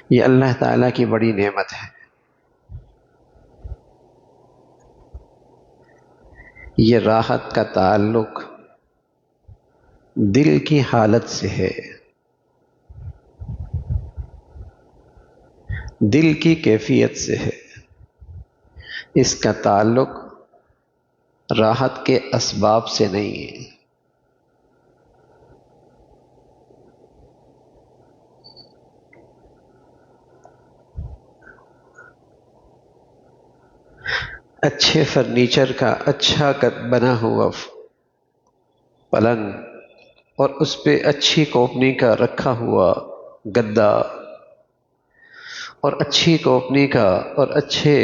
یہ اللہ تعالیٰ کی بڑی نعمت ہے۔ یہ راحت کا تعلق دل کی حالت سے ہے، دل کی کیفیت سے ہے۔ اس کا تعلق راحت کے اسباب سے نہیں ہے۔ اچھے فرنیچر کا اچھا بنا ہوا پلنگ اور اس پہ اچھی کمپنی کا رکھا ہوا گدا اور اچھی کمپنی کا اور اچھے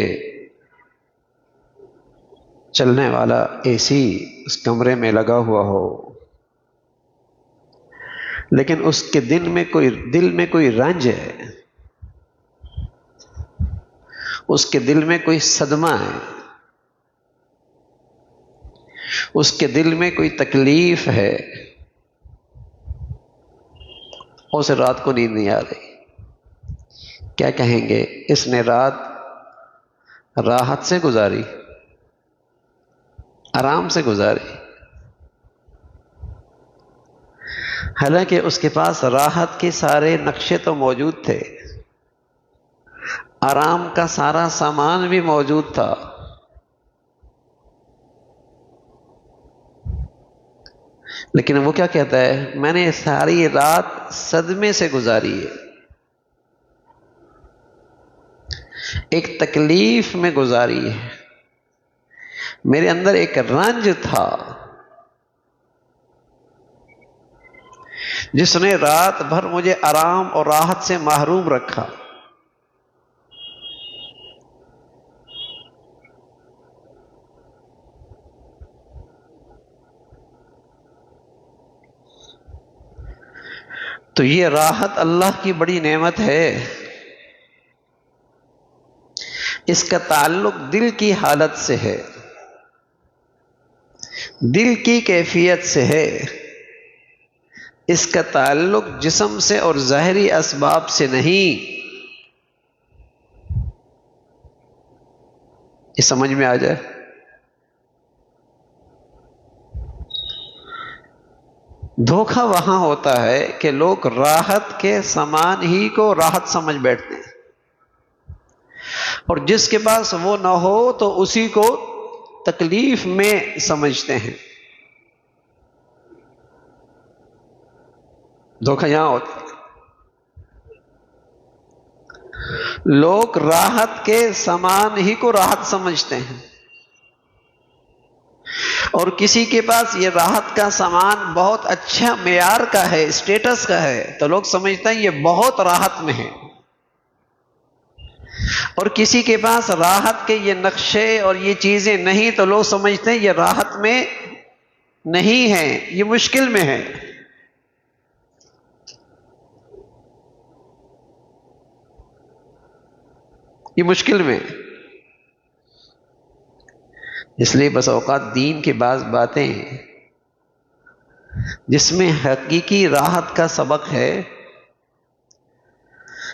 چلنے والا اے سی اس کمرے میں لگا ہوا ہو، لیکن اس کے دل میں کوئی رنج ہے، اس کے دل میں کوئی صدمہ ہے، اس کے دل میں کوئی تکلیف ہے، اسے رات کو نیند نہیں آ رہی، کیا کہیں گے؟ اس نے رات راحت سے گزاری، آرام سے گزاری، حالانکہ اس کے پاس راحت کے سارے نقشے تو موجود تھے، آرام کا سارا سامان بھی موجود تھا، لیکن وہ کیا کہتا ہے؟ میں نے ساری رات صدمے سے گزاری ہے، ایک تکلیف میں گزاری ہے، میرے اندر ایک رنج تھا جس نے رات بھر مجھے آرام اور راحت سے محروم رکھا۔ تو یہ راحت اللہ کی بڑی نعمت ہے، اس کا تعلق دل کی حالت سے ہے، دل کی کیفیت سے ہے، اس کا تعلق جسم سے اور ظاہری اسباب سے نہیں۔ یہ سمجھ میں آ جائے؟ دھوکہ وہاں ہوتا ہے کہ لوگ راحت کے سامان ہی کو راحت سمجھ بیٹھتے ہیں، اور جس کے پاس وہ نہ ہو تو اسی کو تکلیف میں سمجھتے ہیں۔ دھوکہ یہاں ہوتا ہے، لوگ راحت کے سامان ہی کو راحت سمجھتے ہیں، اور کسی کے پاس یہ راحت کا سامان بہت اچھا معیار کا ہے، اسٹیٹس کا ہے، تو لوگ سمجھتے ہیں یہ بہت راحت میں ہے، اور کسی کے پاس راحت کے یہ نقشے اور یہ چیزیں نہیں تو لوگ سمجھتے ہیں یہ راحت میں نہیں ہے، یہ مشکل میں ہے۔ یہ مشکل میں، اس لیے بس اوقات دین کے بعض باتیں جس میں حقیقی راحت کا سبق ہے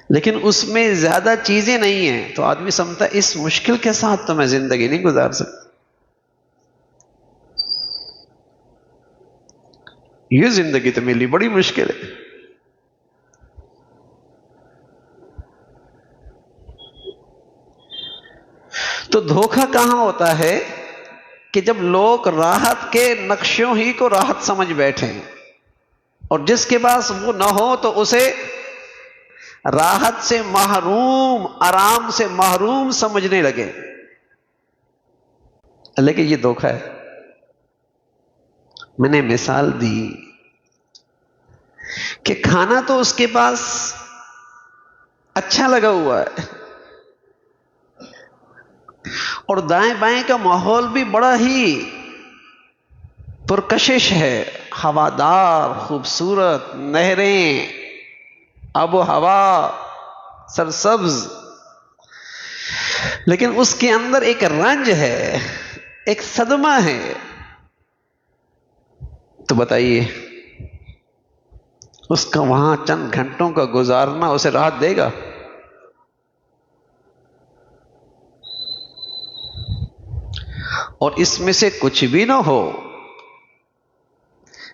لیکن اس میں زیادہ چیزیں نہیں ہیں، تو آدمی سمجھتا ہے اس مشکل کے ساتھ تو میں زندگی نہیں گزار سکتا، یہ زندگی تو میرے لیے بڑی مشکل ہے۔ تو دھوکہ کہاں ہوتا ہے کہ جب لوگ راحت کے نقشوں ہی کو راحت سمجھ بیٹھیں، اور جس کے پاس وہ نہ ہو تو اسے راحت سے محروم، آرام سے محروم سمجھنے لگے، لیکن یہ دھوکہ ہے۔ میں نے مثال دی کہ کھانا تو اس کے پاس اچھا لگا ہوا ہے، اور دائیں بائیں کا ماحول بھی بڑا ہی پرکشش ہے، ہوادار، خوبصورت نہریں، آب و ہوا سرسبز، لیکن اس کے اندر ایک رنج ہے، ایک صدمہ ہے۔ تو بتائیے اس کا وہاں چند گھنٹوں کا گزارنا اسے راحت دے گا؟ اور اس میں سے کچھ بھی نہ ہو،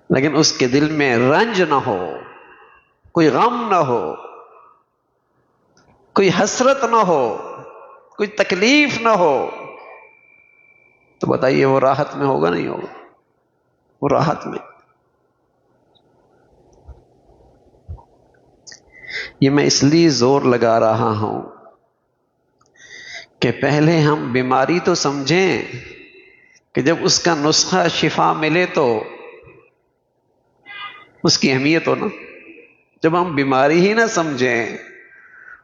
لیکن اس کے دل میں رنج نہ ہو، کوئی غم نہ ہو، کوئی حسرت نہ ہو، کوئی تکلیف نہ ہو، تو بتائیے وہ راحت میں ہوگا نہیں ہوگا؟ وہ راحت میں۔ یہ میں اس لیے زور لگا رہا ہوں کہ پہلے ہم بیماری تو سمجھیں کہ جب اس کا نسخہ شفا ملے تو اس کی اہمیت ہو نا۔ جب ہم بیماری ہی نہ سمجھیں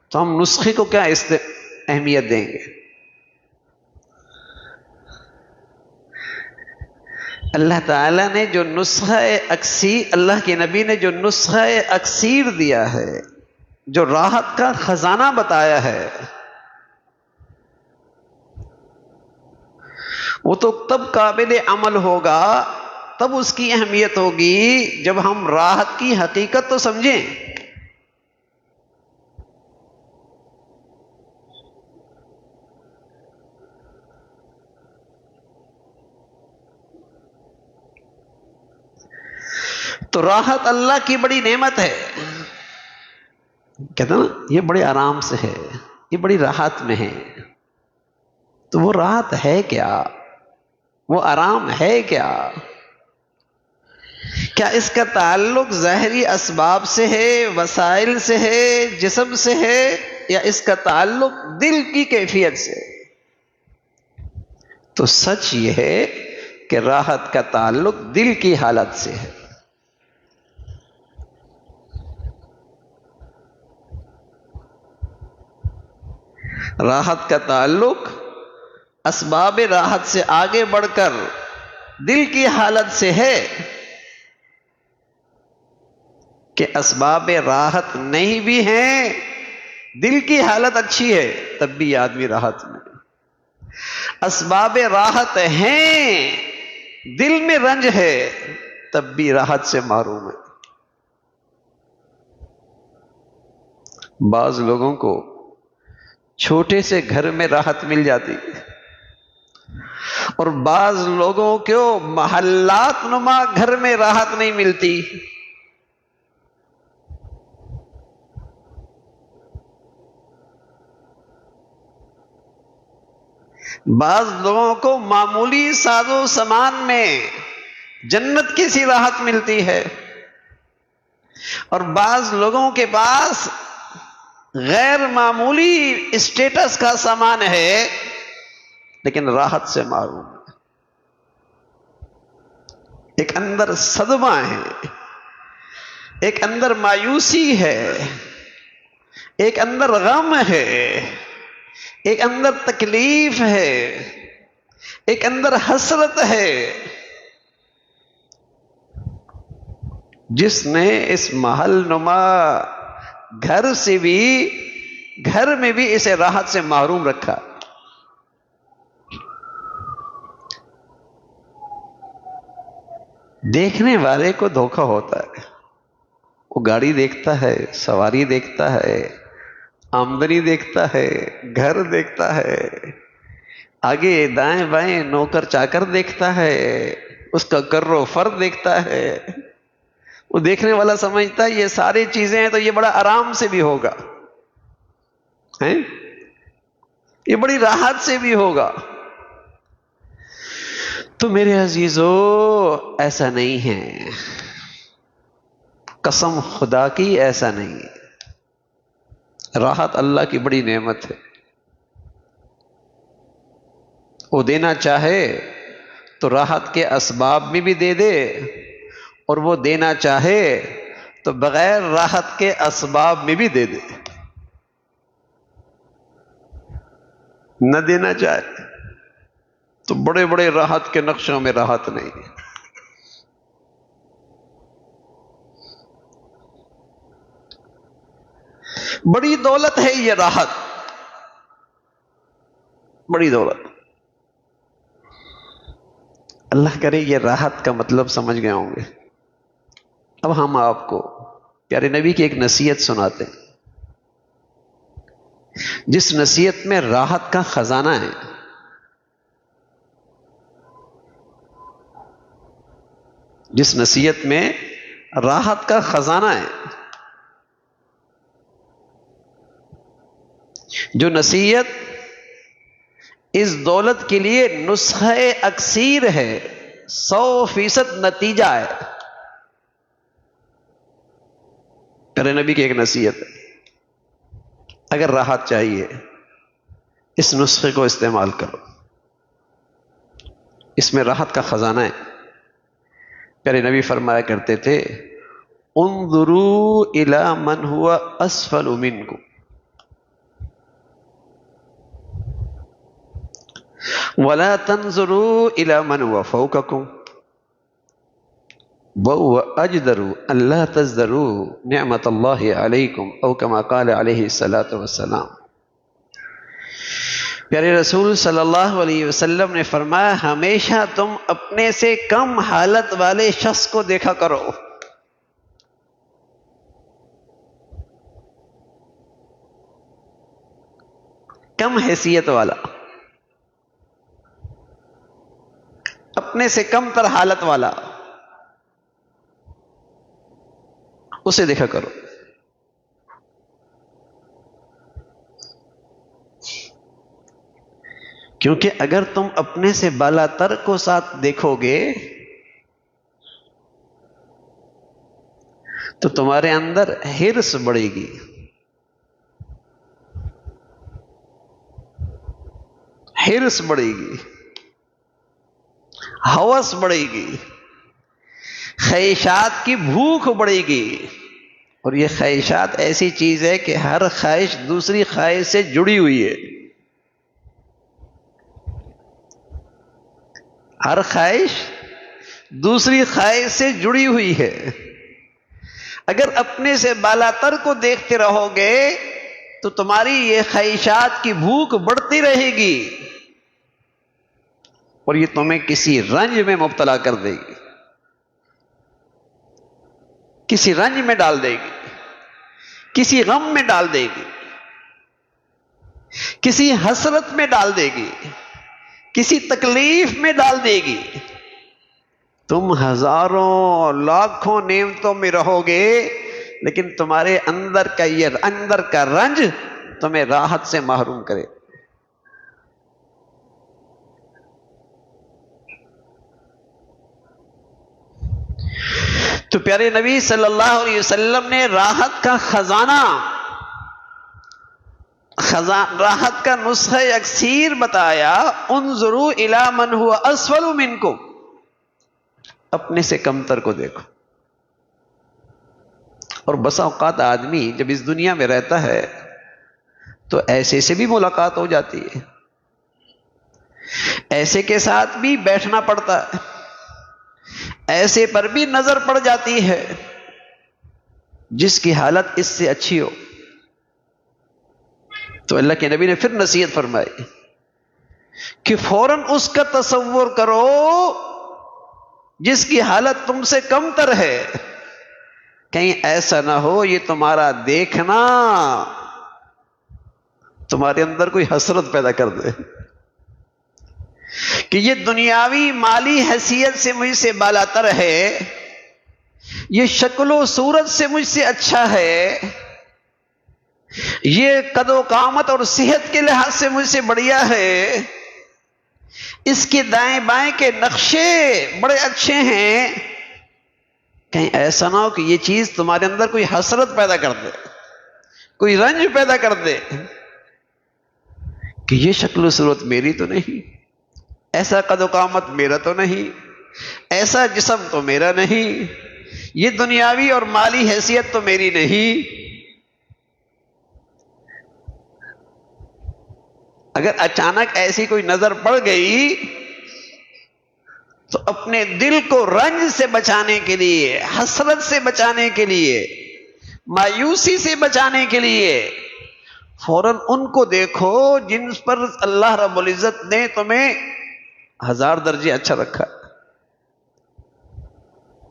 تو ہم نسخے کو کیا اہمیت دیں گے؟ اللہ تعالیٰ نے جو نسخہ اکسیر، اللہ کے نبی نے جو نسخہ اکسیر دیا ہے، جو راحت کا خزانہ بتایا ہے، وہ تو تب قابل عمل ہوگا، تب اس کی اہمیت ہوگی جب ہم راحت کی حقیقت تو سمجھیں۔ تو راحت اللہ کی بڑی نعمت ہے، کہتے ہیں نا یہ بڑے آرام سے ہے، یہ بڑی راحت میں ہے۔ تو وہ راحت ہے کیا؟ وہ آرام ہے کیا؟ کیا اس کا تعلق ظاہری اسباب سے ہے، وسائل سے ہے، جسم سے ہے، یا اس کا تعلق دل کی کیفیت سے؟ تو سچ یہ ہے کہ راحت کا تعلق دل کی حالت سے ہے۔ راحت کا تعلق اسباب راحت سے آگے بڑھ کر دل کی حالت سے ہے کہ اسباب راحت نہیں بھی ہیں، دل کی حالت اچھی ہے تب بھی یہ آدمی راحت میں۔ اسباب راحت ہیں، دل میں رنج ہے تب بھی راحت سے محروم ہے۔ بعض لوگوں کو چھوٹے سے گھر میں راحت مل جاتی، اور بعض لوگوں کو محلات نما گھر میں راحت نہیں ملتی۔ بعض لوگوں کو معمولی ساز و سامان میں جنت کی سی راحت ملتی ہے، اور بعض لوگوں کے پاس غیر معمولی اسٹیٹس کا سامان ہے لیکن راحت سے محروم ہے۔ ایک اندر صدمہ ہے، ایک اندر مایوسی ہے، ایک اندر غم ہے، ایک اندر تکلیف ہے، ایک اندر حسرت ہے۔ جس نے اس محل نما گھر سے بھی، گھر میں بھی اسے راحت سے محروم رکھا۔ دیکھنے والے کو دھوکہ ہوتا ہے، وہ گاڑی دیکھتا ہے، سواری دیکھتا ہے، آمدنی دیکھتا ہے، گھر دیکھتا ہے، آگے دائیں بائیں نوکر چاکر دیکھتا ہے، اس کا کر و فر دیکھتا ہے۔ وہ دیکھنے والا سمجھتا ہے یہ ساری چیزیں ہیں تو یہ بڑا آرام سے بھی ہوگا، ہیں؟ یہ بڑی راحت سے بھی ہوگا۔ تو میرے عزیزو ایسا نہیں ہے، قسم خدا کی ایسا نہیں ہے۔ راحت اللہ کی بڑی نعمت ہے، وہ دینا چاہے تو راحت کے اسباب میں بھی دے دے، اور وہ دینا چاہے تو بغیر راحت کے اسباب میں بھی دے دے۔ نہ دینا چاہے تو بڑے بڑے راحت کے نقشوں میں راحت نہیں۔ بڑی دولت ہے یہ راحت، بڑی دولت۔ اللہ کرے یہ راحت کا مطلب سمجھ گئے ہوں گے۔ اب ہم آپ کو پیارے نبی کی ایک نصیحت سناتے ہیں، جس نصیحت میں راحت کا خزانہ ہے۔ جس نصیحت میں راحت کا خزانہ ہے، جو نصیحت اس دولت کے لیے نسخہ اکسیر ہے، 100% نتیجہ ہے، پیارے نبی کی ایک نصیحت ہے، اگر راحت چاہیے اس نسخے کو استعمال کرو، اس میں راحت کا خزانہ ہے۔ پیارے نبی فرمایا کرتے تھے انظروا الی من هو اسفل منکم ولا تنظروا الی من هو فوقکم وهو اجدر ان لا تزدروا نعمت اللہ علیکم او کما قال علیہ الصلاۃ والسلام۔ پیارے رسول صلی اللہ علیہ وسلم نے فرمایا ہمیشہ تم اپنے سے کم حالت والے شخص کو دیکھا کرو، کم حیثیت والا، اپنے سے کم تر حالت والا، اسے دیکھا کرو۔ کیونکہ اگر تم اپنے سے بالا تر کو ساتھ دیکھو گے تو تمہارے اندر حرص بڑھے گی، حرص بڑھے گی، ہوس بڑھے گی، خواہشات کی بھوک بڑھے گی، اور یہ خواہشات ایسی چیز ہے کہ ہر خواہش دوسری خواہش سے جڑی ہوئی ہے، ہر خواہش دوسری خواہش سے جڑی ہوئی ہے۔ اگر اپنے سے بالا تر کو دیکھتے رہو گے تو تمہاری یہ خواہشات کی بھوک بڑھتی رہے گی اور یہ تمہیں کسی رنج میں مبتلا کر دے گی، کسی رنج میں ڈال دے گی، کسی غم میں ڈال دے گی، کسی حسرت میں ڈال دے گی، کسی تکلیف میں ڈال دے گی۔ تم ہزاروں لاکھوں نعمتوں میں رہو گے لیکن تمہارے اندر کا رنج تمہیں راحت سے محروم کرے۔ تو پیارے نبی صلی اللہ علیہ وسلم نے راحت کا خزانہ، راحت کا نسخہ اکسیر بتایا، انظروا الی من هو اسفل منکم، اپنے سے کمتر کو دیکھو۔ اور بسا اوقات آدمی جب اس دنیا میں رہتا ہے تو ایسے سے بھی ملاقات ہو جاتی ہے، ایسے کے ساتھ بھی بیٹھنا پڑتا ہے، ایسے پر بھی نظر پڑ جاتی ہے جس کی حالت اس سے اچھی ہو۔ تو اللہ کے نبی نے پھر نصیحت فرمائی کہ فوراً اس کا تصور کرو جس کی حالت تم سے کم تر ہے، کہیں ایسا نہ ہو یہ تمہارا دیکھنا تمہارے اندر کوئی حسرت پیدا کر دے کہ یہ دنیاوی مالی حیثیت سے مجھ سے بالا تر ہے، یہ شکل و صورت سے مجھ سے اچھا ہے، یہ قد و قامت اور صحت کے لحاظ سے مجھ سے بڑھیا ہے، اس کے دائیں بائیں کے نقشے بڑے اچھے ہیں، کہیں ایسا نہ ہو کہ یہ چیز تمہارے اندر کوئی حسرت پیدا کر دے، کوئی رنج پیدا کر دے کہ یہ شکل و صورت میری تو نہیں، ایسا قد و قامت میرا تو نہیں، ایسا جسم تو میرا نہیں، یہ دنیاوی اور مالی حیثیت تو میری نہیں۔ اگر اچانک ایسی کوئی نظر پڑ گئی تو اپنے دل کو رنج سے بچانے کے لیے، حسرت سے بچانے کے لیے، مایوسی سے بچانے کے لیے فوراً ان کو دیکھو جن پر اللہ رب العزت نے تمہیں 1000 درجے اچھا رکھا،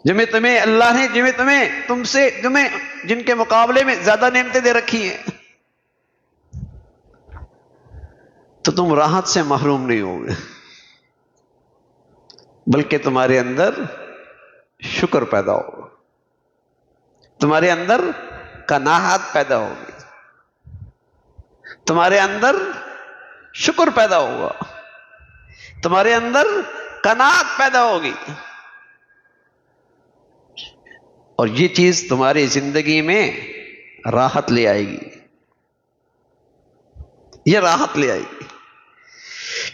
تمہیں اللہ نے تمہیں جن کے مقابلے میں زیادہ نعمتیں دے رکھی ہیں، تو تم راحت سے محروم نہیں ہوگے، بلکہ تمہارے اندر شکر پیدا ہوگا، تمہارے اندر قناعت پیدا ہوگی، تمہارے اندر شکر پیدا ہوگا، تمہارے اندر قناعت پیدا ہوگی، اور یہ چیز تمہاری زندگی میں راحت لے آئے گی، یہ راحت لے آئے گی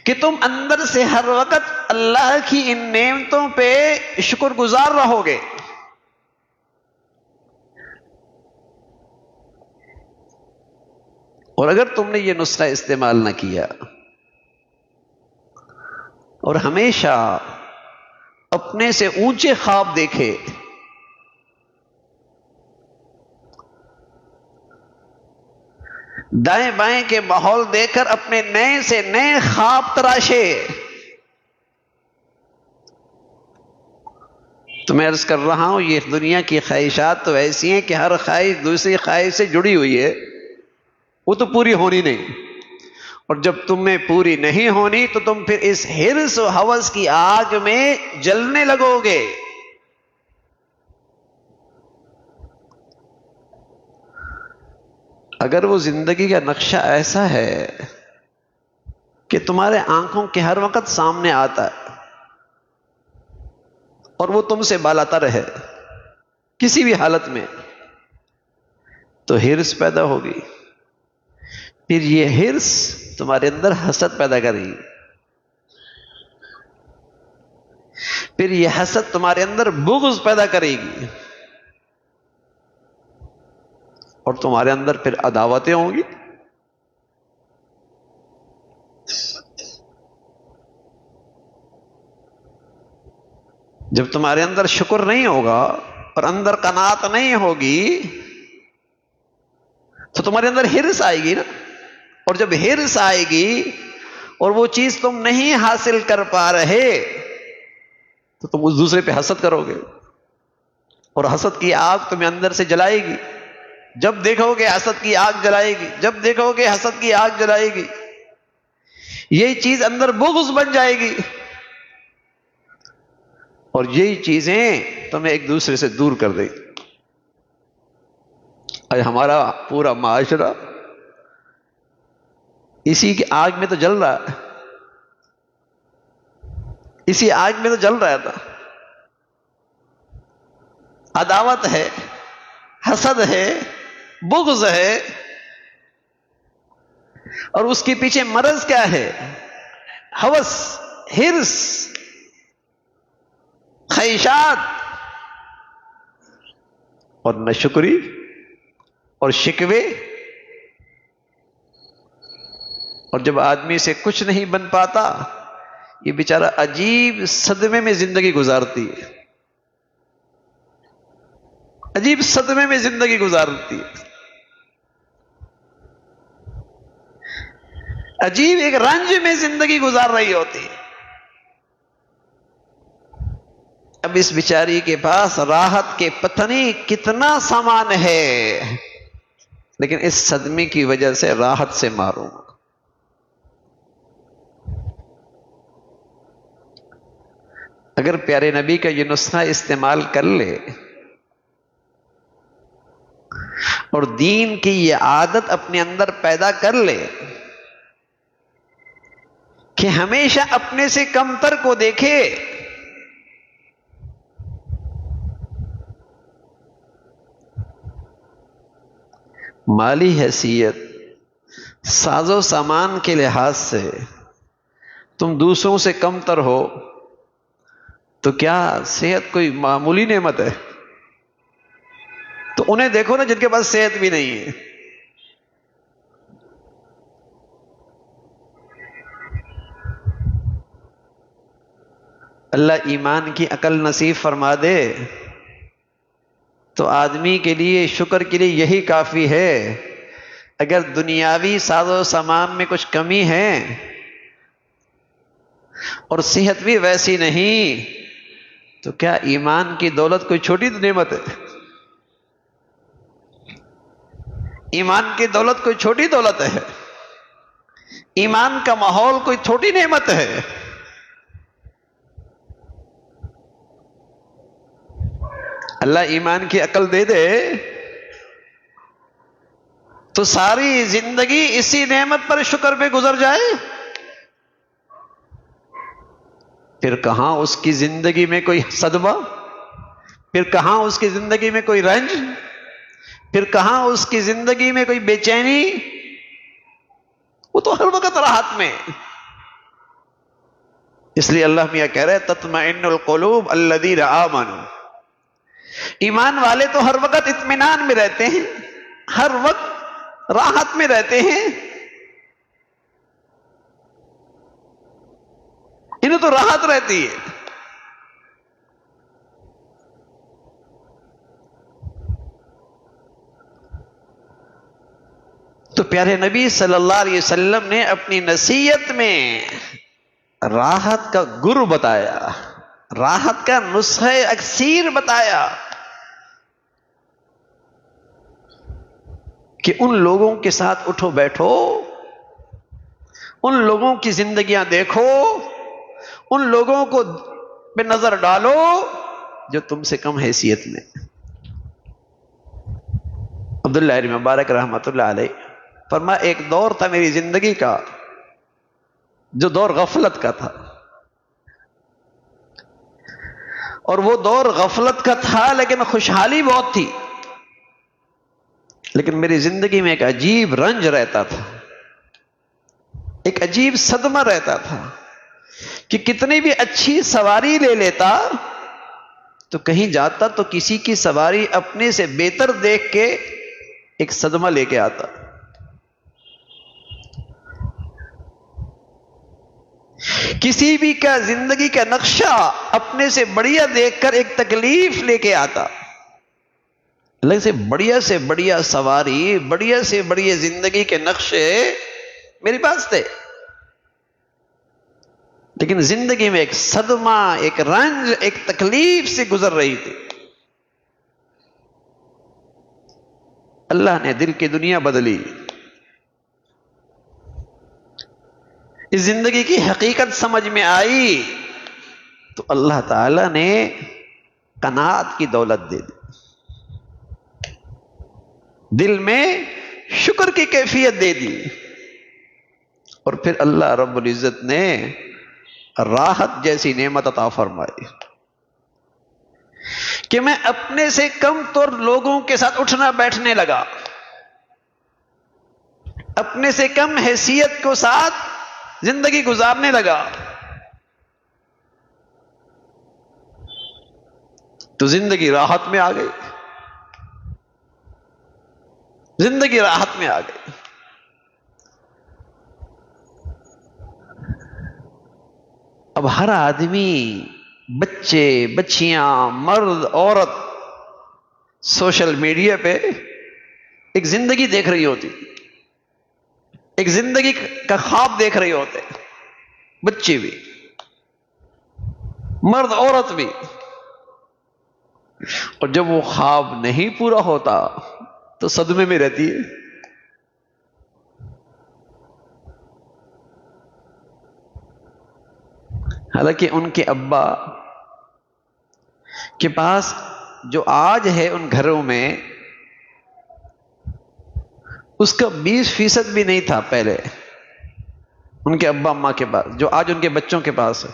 کہ تم اندر سے ہر وقت اللہ کی ان نعمتوں پہ شکر گزار رہو گے۔ اور اگر تم نے یہ نسخہ استعمال نہ کیا اور ہمیشہ اپنے سے اونچے خواب دیکھے، دائیں بائیں کے ماحول دیکھ کر اپنے نئے سے نئے خواب تراشے، تو میں عرض کر رہا ہوں یہ دنیا کی خواہشات تو ایسی ہیں کہ ہر خواہش دوسری خواہش سے جڑی ہوئی ہے، وہ تو پوری ہونی نہیں، اور جب تم میں پوری نہیں ہونی تو تم پھر اس حرص و ہوس کی آگ میں جلنے لگو گے۔ اگر وہ زندگی کا نقشہ ایسا ہے کہ تمہارے آنکھوں کے ہر وقت سامنے آتا ہے اور وہ تم سے بالاتر ہے کسی بھی حالت میں، تو حرص پیدا ہوگی، پھر یہ حرص تمہارے اندر حسد پیدا کرے گی، پھر یہ حسد تمہارے اندر بغض پیدا کرے گی، اور تمہارے اندر پھر عداوتیں ہوں گی۔ جب تمہارے اندر شکر نہیں ہوگا اور اندر قناعت نہیں ہوگی تو تمہارے اندر حرص آئے گی نا، اور جب حرص آئے گی اور وہ چیز تم نہیں حاصل کر پا رہے تو تم اس دوسرے پہ حسد کرو گے، اور حسد کی آگ تمہیں اندر سے جلائے گی، جب دیکھو گے حسد کی آگ جلائے گی، جب دیکھو گے حسد کی آگ جلائے گی، یہی چیز اندر بغض بن جائے گی، اور یہی چیزیں تمہیں ایک دوسرے سے دور کر دے گی۔ آج ہمارا پورا معاشرہ اسی کی آگ میں تو جل رہا ہے، اسی آگ میں تو جل رہا تھا، عداوت ہے، حسد ہے، بغض ہے، اور اس کے پیچھے مرض کیا ہے؟ ہوس، حرص، خواہشات، اور ناشکری اور شکوے، اور جب آدمی سے کچھ نہیں بن پاتا یہ بیچارہ عجیب صدمے میں زندگی گزارتی ہے، عجیب صدمے میں زندگی گزارتی ہے، عجیب ایک رنج میں زندگی گزار رہی ہوتی ہے۔ اب اس بیچاری کے پاس راحت کے پتہ نہیں کتنا سامان ہے، لیکن اس صدمے کی وجہ سے راحت سے معروم۔ اگر پیارے نبی کا یہ نسخہ استعمال کر لے اور دین کی یہ عادت اپنے اندر پیدا کر لے کہ ہمیشہ اپنے سے کمتر کو دیکھے، مالی حیثیت، ساز و سامان کے لحاظ سے تم دوسروں سے کمتر ہو تو کیا صحت کوئی معمولی نعمت ہے؟ تو انہیں دیکھو نا جن کے پاس صحت بھی نہیں ہے۔ اللہ ایمان کی عقل نصیب فرما دے تو آدمی کے لیے شکر کے لیے یہی کافی ہے۔ اگر دنیاوی ساز و سامان میں کچھ کمی ہے اور صحت بھی ویسی نہیں تو کیا ایمان کی دولت کوئی چھوٹی نعمت ہے؟ ایمان کی دولت کوئی چھوٹی دولت ہے؟ ایمان کا ماحول کوئی چھوٹی نعمت ہے؟ اللہ ایمان کی عقل دے دے تو ساری زندگی اسی نعمت پر شکر پہ گزر جائے، پھر کہاں اس کی زندگی میں کوئی صدمہ، پھر کہاں اس کی زندگی میں کوئی رنج، پھر کہاں اس کی زندگی میں کوئی بے چینی، وہ تو ہر وقت راحت میں۔ اس لیے اللہ میاں کہہ رہے تطمئن القلوب الذین آمنوا، ایمان والے تو ہر وقت اطمینان میں رہتے ہیں، ہر وقت راحت میں رہتے ہیں، انہیں تو راحت رہتی ہے۔ تو پیارے نبی صلی اللہ علیہ وسلم نے اپنی نصیحت میں راحت کا گر بتایا، راحت کا نسخہ اکسیر بتایا کہ ان لوگوں کے ساتھ اٹھو بیٹھو، ان لوگوں کی زندگیاں دیکھو، ان لوگوں کو پہ نظر ڈالو جو تم سے کم حیثیت میں۔ عبداللہ بن مبارک رحمۃ اللہ علیہ فرمایا ایک دور تھا میری زندگی کا جو دور غفلت کا تھا، اور وہ دور غفلت کا تھا لیکن خوشحالی بہت تھی، لیکن میری زندگی میں ایک عجیب رنج رہتا تھا، ایک عجیب صدمہ رہتا تھا کہ کتنی بھی اچھی سواری لے لیتا تو کہیں جاتا تو کسی کی سواری اپنے سے بہتر دیکھ کے ایک صدمہ لے کے آتا۔ کسی بھی کا زندگی کا نقشہ اپنے سے بڑھیا دیکھ کر ایک تکلیف لے کے آتا، اللہ سے بڑھیا سواری، بڑھیا سے بڑھیا زندگی کے نقشے میرے پاس تھے، لیکن زندگی میں ایک صدمہ، ایک رنج، ایک تکلیف سے گزر رہی تھی۔ اللہ نے دل کی دنیا بدلی، اس زندگی کی حقیقت سمجھ میں آئی تو اللہ تعالی نے قناعت کی دولت دے دی، دل میں شکر کی کیفیت دے دی، اور پھر اللہ رب العزت نے راحت جیسی نعمت عطا فرمائی کہ میں اپنے سے کم تر لوگوں کے ساتھ اٹھنا بیٹھنے لگا، اپنے سے کم حیثیت کو ساتھ زندگی گزارنے لگا، تو زندگی راحت میں آ گئی، زندگی راحت میں آ گئی۔ اب ہر آدمی، بچے بچیاں، مرد عورت سوشل میڈیا پہ ایک زندگی دیکھ رہی ہوتی، ایک زندگی کا خواب دیکھ رہے ہوتے، بچے بھی، مرد عورت بھی، اور جب وہ خواب نہیں پورا ہوتا تو صدمے میں رہتی ہے۔ حالانکہ ان کے ابا کے پاس جو آج ہے ان گھروں میں اس کا 20% بھی نہیں تھا پہلے، ان کے ابا اماں کے پاس، جو آج ان کے بچوں کے پاس ہے،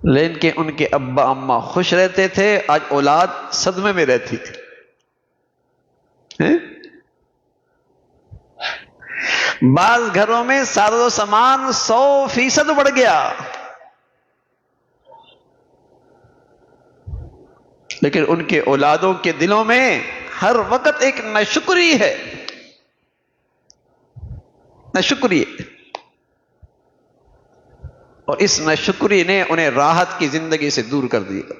لیکن کہ ان کے ابا اماں خوش رہتے تھے، آج اولاد صدمے میں رہتی تھی۔ بعض گھروں میں ساز و سامان 100% بڑھ گیا، لیکن ان کے اولادوں کے دلوں میں ہر وقت ایک ناشکری ہے، ناشکری، اور اس ناشکری نے انہیں راحت کی زندگی سے دور کر دیا،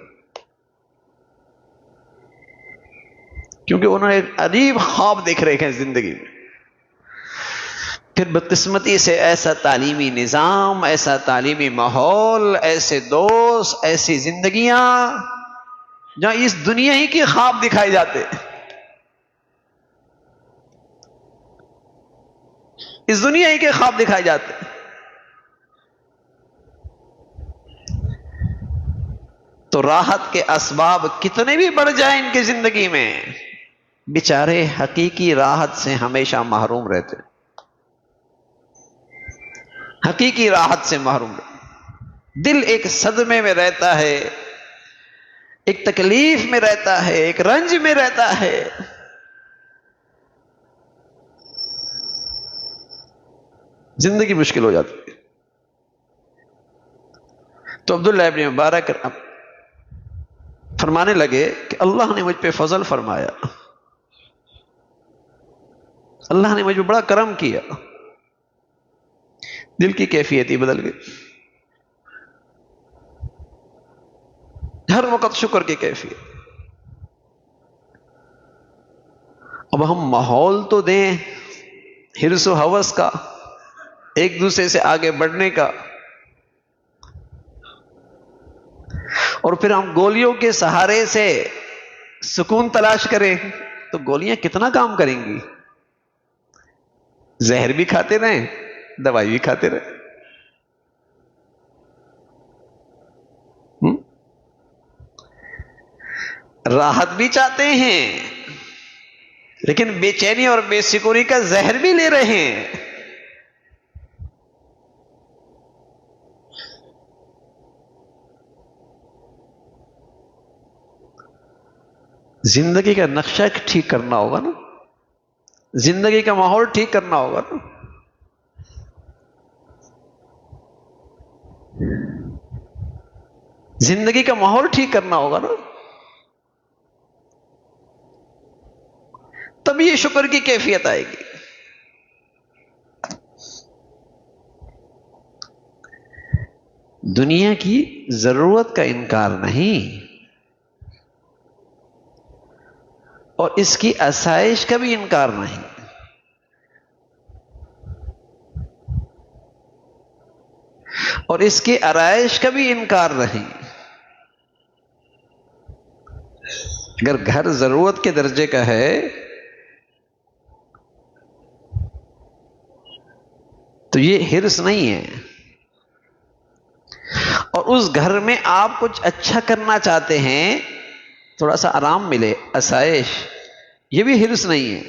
کیونکہ انہوں نے ایک عجیب خواب دیکھ رہے ہیں زندگی میں۔ پھر بدقسمتی سے ایسا تعلیمی نظام، ایسا تعلیمی ماحول، ایسے دوست، ایسی زندگیاں جہاں اس دنیا ہی کے خواب دکھائے جاتے، اس دنیا ہی کے خواب دکھائے جاتے۔ تو تو راحت کے اسباب کتنے بھی بڑھ جائیں ان کی زندگی میں، بیچارے حقیقی راحت سے ہمیشہ محروم رہتے، حقیقی راحت سے محروم رہتے۔ دل ایک صدمے میں رہتا ہے، ایک تکلیف میں رہتا ہے، ایک رنج میں رہتا ہے۔ زندگی مشکل ہو جاتی ہے۔ تو عبداللہ ابن مبارک فرمانے لگے کہ اللہ نے مجھ پہ فضل فرمایا، اللہ نے مجھ پہ بڑا کرم کیا، دل کی کیفیت ہی بدل گئی، ہر وقت شکر کی کیفیت۔ اب ہم ماحول تو دیں حرص و ہوس کا، ایک دوسرے سے آگے بڑھنے کا، اور پھر ہم گولیوں کے سہارے سے سکون تلاش کریں تو گولیاں کتنا کام کریں گی؟ زہر بھی کھاتے رہیں، دوائی بھی کھاتے رہیں۔ راحت بھی چاہتے ہیں لیکن بے چینی اور بے سکونی کا زہر بھی لے رہے ہیں۔ زندگی کا نقشہ ٹھیک کرنا ہوگا نا، زندگی کا ماحول ٹھیک کرنا ہوگا نا۔ زندگی کا ماحول ٹھیک کرنا ہوگا نا، تب یہ شکر کی کیفیت آئے گی۔ دنیا کی ضرورت کا انکار نہیں، اور اس کی آسائش کا بھی انکار نہیں، اور اس کی آرائش کا بھی انکار نہیں۔ اگر گھر ضرورت کے درجے کا ہے تو یہ حرص نہیں ہے، اور اس گھر میں آپ کچھ اچھا کرنا چاہتے ہیں، تھوڑا سا آرام ملے، آسائش، یہ بھی حرص نہیں ہے۔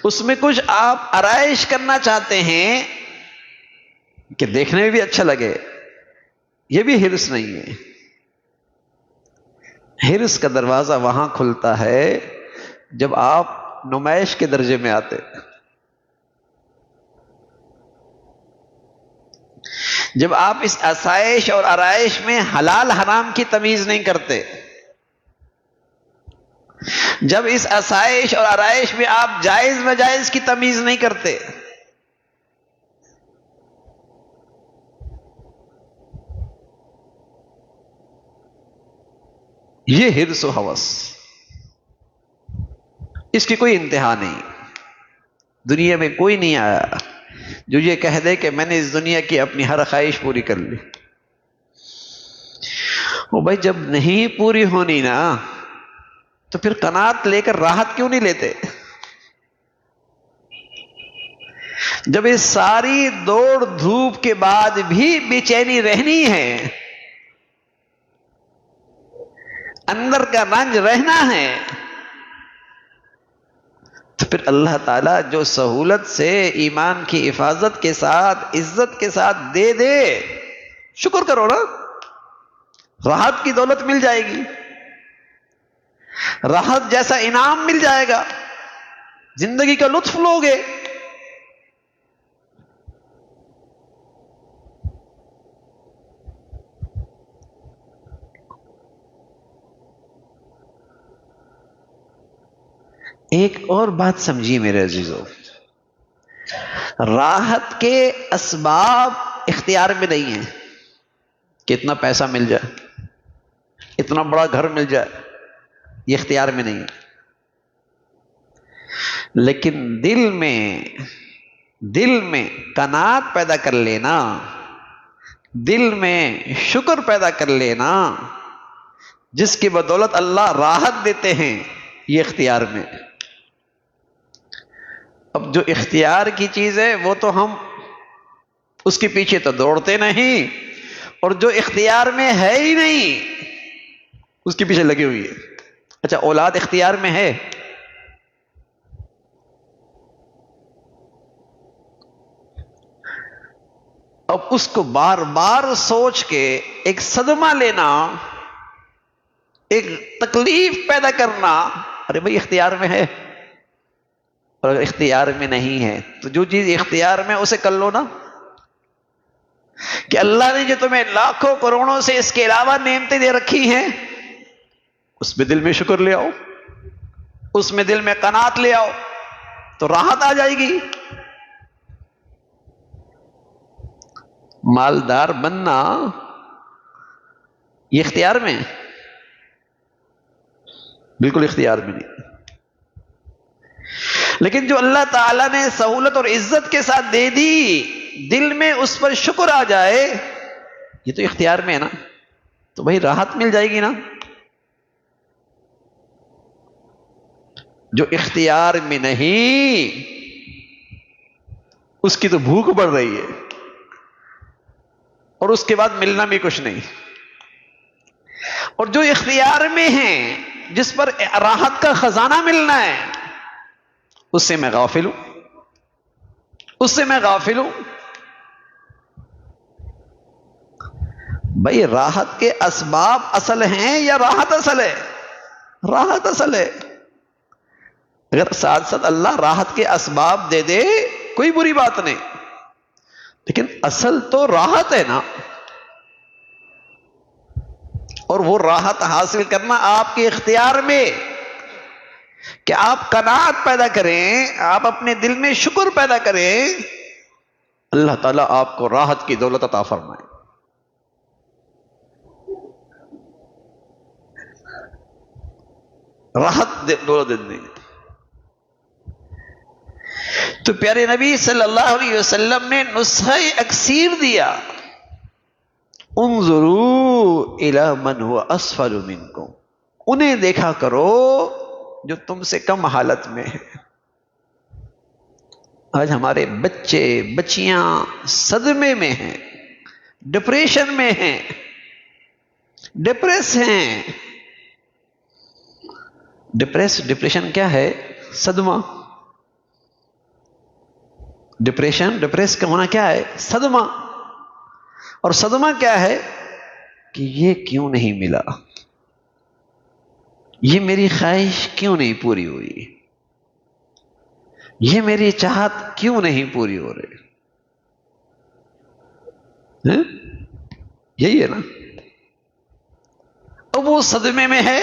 اس میں کچھ آپ آرائش کرنا چاہتے ہیں کہ دیکھنے میں بھی اچھا لگے، یہ بھی حرص نہیں ہے۔ حرص کا دروازہ وہاں کھلتا ہے جب آپ نمائش کے درجے میں آتے، جب آپ اس آسائش اور آرائش میں حلال حرام کی تمیز نہیں کرتے، جب اس آسائش اور آرائش میں آپ جائز ناجائز کی تمیز نہیں کرتے، یہ حرص و ہوس، اس کی کوئی انتہا نہیں۔ دنیا میں کوئی نہیں آیا جو یہ کہہ دے کہ میں نے اس دنیا کی اپنی ہر خواہش پوری کر لی۔ وہ بھائی جب نہیں پوری ہونی نا تو پھر قناعت لے کر راحت کیوں نہیں لیتے؟ جب اس ساری دوڑ دھوپ کے بعد بھی بے چینی رہنی ہے، اندر کا رنج رہنا ہے، تو پھر اللہ تعالیٰ جو سہولت سے ایمان کی حفاظت کے ساتھ عزت کے ساتھ دے دے، شکر کرو نا، راحت کی دولت مل جائے گی، راحت جیسا انعام مل جائے گا، زندگی کا لطف لوگے۔ ایک اور بات سمجھیے میرے عزیزو، راحت کے اسباب اختیار میں نہیں ہیں کہ اتنا پیسہ مل جائے، اتنا بڑا گھر مل جائے، یہ اختیار میں نہیں ہے، لیکن دل میں قناعت پیدا کر لینا، دل میں شکر پیدا کر لینا، جس کی بدولت اللہ راحت دیتے ہیں، یہ اختیار میں۔ اب جو اختیار کی چیز ہے وہ تو ہم اس کے پیچھے تو دوڑتے نہیں، اور جو اختیار میں ہے ہی نہیں اس کے پیچھے لگی ہوئی ہے۔ اچھا، اولاد اختیار میں ہے، اب اس کو بار بار سوچ کے ایک صدمہ لینا، ایک تکلیف پیدا کرنا، ارے بھائی اختیار میں ہے، اور اگر اختیار میں نہیں ہے تو جو چیز اختیار میں اسے کر لو نا۔ کہ اللہ نے جو تمہیں لاکھوں کروڑوں سے اس کے علاوہ نعمتیں دے رکھی ہیں، اس میں دل میں شکر لے آؤ، اس میں دل میں قناعت لے آؤ، تو راحت آ جائے گی۔ مالدار بننا یہ اختیار میں ہے؟ بالکل اختیار میں نہیں۔ لیکن جو اللہ تعالیٰ نے سہولت اور عزت کے ساتھ دے دی، دل میں اس پر شکر آ جائے، یہ تو اختیار میں ہے نا، تو بھائی راحت مل جائے گی نا۔ جو اختیار میں نہیں اس کی تو بھوک بڑھ رہی ہے، اور اس کے بعد ملنا بھی کچھ نہیں۔ اور جو اختیار میں ہیں، جس پر راحت کا خزانہ ملنا ہے، اس سے میں غافل ہوں، اس سے میں غافل ہوں۔ بھائی راحت کے اسباب اصل ہیں یا راحت اصل ہے؟ راحت اصل ہے۔ اگر ساتھ ساتھ اللہ راحت کے اسباب دے دے کوئی بری بات نہیں، لیکن اصل تو راحت ہے نا، اور وہ راحت حاصل کرنا آپ کے اختیار میں، کہ آپ قناعت پیدا کریں، آپ اپنے دل میں شکر پیدا کریں، اللہ تعالیٰ آپ کو راحت کی دولت عطا فرمائے۔ راحت دولت دیں۔ تو پیارے نبی صلی اللہ علیہ وسلم نے نسخہ اکسیر دیا، انظروا الی من هو اسفل منکم، انہیں دیکھا کرو جو تم سے کم حالت میں ہے۔ آج ہمارے بچے بچیاں صدمے میں ہیں، ڈپریشن میں ہیں، ڈپریس ہیں۔ ڈپریشن کیا ہے؟ صدمہ۔ ڈپریس کا ہونا کیا ہے؟ صدمہ۔ اور صدمہ کیا ہے؟ کہ یہ کیوں نہیں ملا، یہ میری خواہش کیوں نہیں پوری ہوئی، یہ میری چاہت کیوں نہیں پوری ہو رہی۔ یہی ہے نا۔ اب وہ صدمے میں ہے،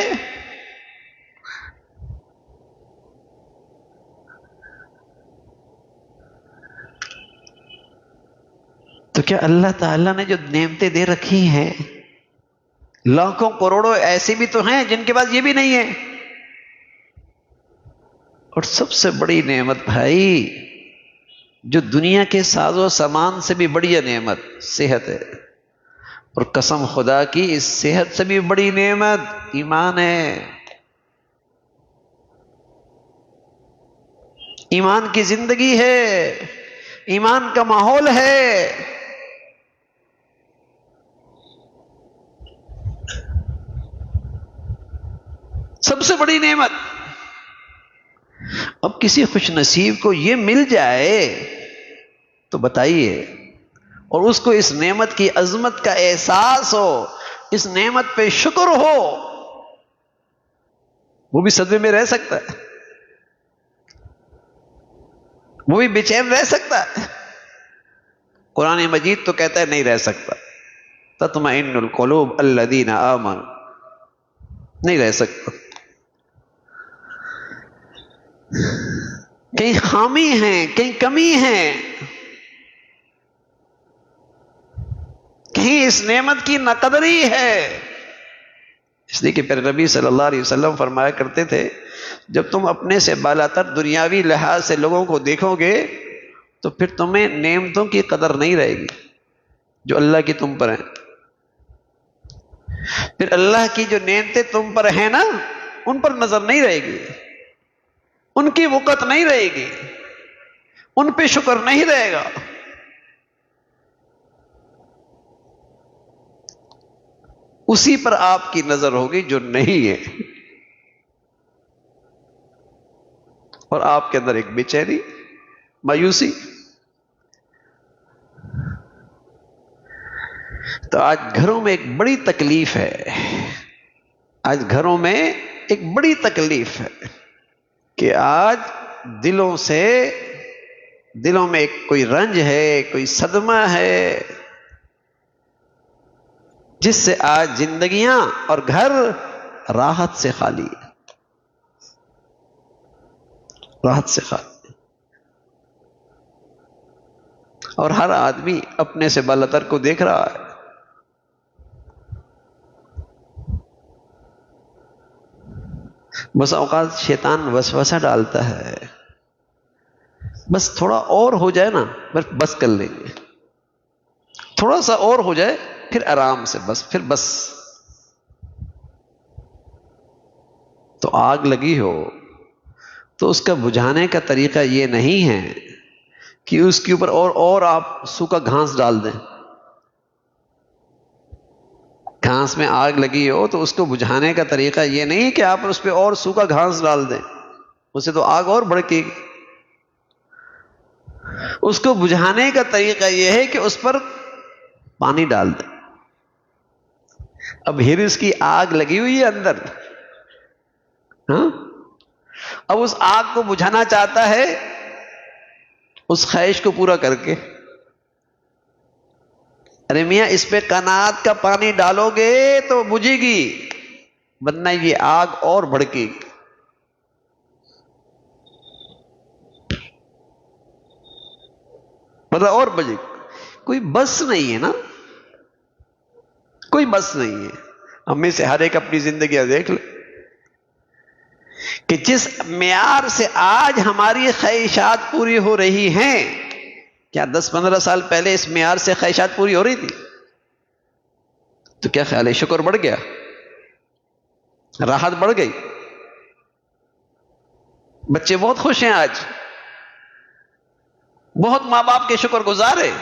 تو کیا اللہ تعالیٰ نے جو نعمتیں دے رکھی ہیں، لاکھوں کروڑوں ایسے بھی تو ہیں جن کے پاس یہ بھی نہیں ہے، اور سب سے بڑی نعمت بھائی جو دنیا کے ساز و سامان سے بھی بڑی نعمت صحت ہے، اور قسم خدا کی اس صحت سے بھی بڑی نعمت ایمان ہے۔ ایمان کی زندگی ہے، ایمان کا ماحول ہے۔ سب سے بڑی نعمت۔ اب کسی خوش نصیب کو یہ مل جائے تو بتائیے، اور اس کو اس نعمت کی عظمت کا احساس ہو، اس نعمت پہ شکر ہو، وہ بھی صدمے میں رہ سکتا ہے، وہ بھی بے چین رہ سکتا ہے۔ قرآن مجید تو کہتا ہے نہیں رہ سکتا، تطمئن القلوب الذین آمنوا، نہیں رہ سکتا۔ کہیں خامی ہیں، کہیں کمی ہے، کہیں اس نعمت کی ناقدری ہے۔ اس لیے کہ پھر نبی صلی اللہ علیہ وسلم فرمایا کرتے تھے، جب تم اپنے سے بالا تر دنیاوی لحاظ سے لوگوں کو دیکھو گے تو پھر تمہیں نعمتوں کی قدر نہیں رہے گی جو اللہ کی تم پر ہیں۔ پھر اللہ کی جو نعمتیں تم پر ہیں نا، ان پر نظر نہیں رہے گی، ان کی وقت نہیں رہے گی، ان پہ شکر نہیں رہے گا۔ اسی پر آپ کی نظر ہوگی جو نہیں ہے، اور آپ کے اندر ایک بے چینی، مایوسی۔ تو آج گھروں میں ایک بڑی تکلیف ہے، آج گھروں میں ایک بڑی تکلیف ہے کہ آج دلوں میں ایک کوئی رنج ہے، کوئی صدمہ ہے، جس سے آج زندگیاں اور گھر راحت سے خالی ہے، راحت سے خالی۔ اور ہر آدمی اپنے سے بالاتر کو دیکھ رہا ہے۔ بس اوقات شیطان وسوسہ ڈالتا ہے، بس تھوڑا اور ہو جائے نا، بس کر لیں گے، تھوڑا سا اور ہو جائے پھر آرام سے، بس۔ تو آگ لگی ہو تو اس کا بجھانے کا طریقہ یہ نہیں ہے کہ اس کے اوپر اور آپ سوکھا گھاس ڈال دیں۔ گھاس میں آگ لگی ہو تو اس کو بجھانے کا طریقہ یہ نہیں کہ آپ اس پہ اور سوکھا گھاس ڈال دیں، اسے تو آگ اور بھڑکے گی۔ اس کو بجھانے کا طریقہ یہ ہے کہ اس پر پانی ڈال دیں۔ اب ہرس کی آگ لگی ہوئی ہے اندر، ہاں، اب اس آگ کو بجھانا چاہتا ہے اس خواہش کو پورا کر کے، ارے میاں اس پہ قناعت کا پانی ڈالو گے تو بجھے گی، ورنہ یہ آگ اور بھڑکے گی۔ مطلب اور بجے کوئی بس نہیں ہے نا، کوئی بس نہیں ہے۔ ہم میں سے ہر ایک اپنی زندگیاں دیکھ لے کہ جس معیار سے آج ہماری خواہشات پوری ہو رہی ہیں، کیا 10-15 سال پہلے اس معیار سے خواہشات پوری ہو رہی تھی؟ تو کیا خیال ہے، شکر بڑھ گیا، راحت بڑھ گئی، بچے بہت خوش ہیں آج، بہت ماں باپ کے شکر گزار ہیں۔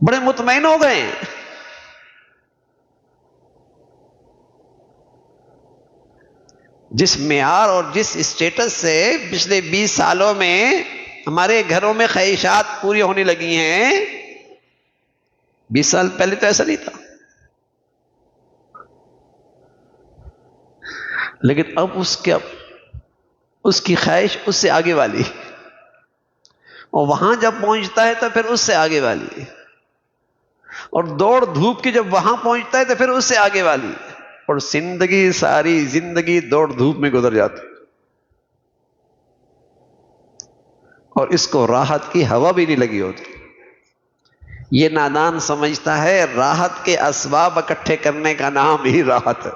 بڑے مطمئن ہو گئے ہیں۔ جس معیار اور جس اسٹیٹس سے پچھلے 20 سالوں میں ہمارے گھروں میں خواہشات پوری ہونے لگی ہیں، 20 سال پہلے تو ایسا نہیں تھا۔ لیکن اب اس کی خواہش اس سے آگے والی، اور وہاں جب پہنچتا ہے تو پھر اس سے آگے والی، اور دوڑ دھوپ کی جب وہاں پہنچتا ہے تو پھر اس سے آگے والی، اور ساری زندگی دوڑ دھوپ میں گزر جاتی، اور اس کو راحت کی ہوا بھی نہیں لگی ہوتی۔ یہ نادان سمجھتا ہے راحت کے اسباب اکٹھے کرنے کا نام ہی راحت ہے۔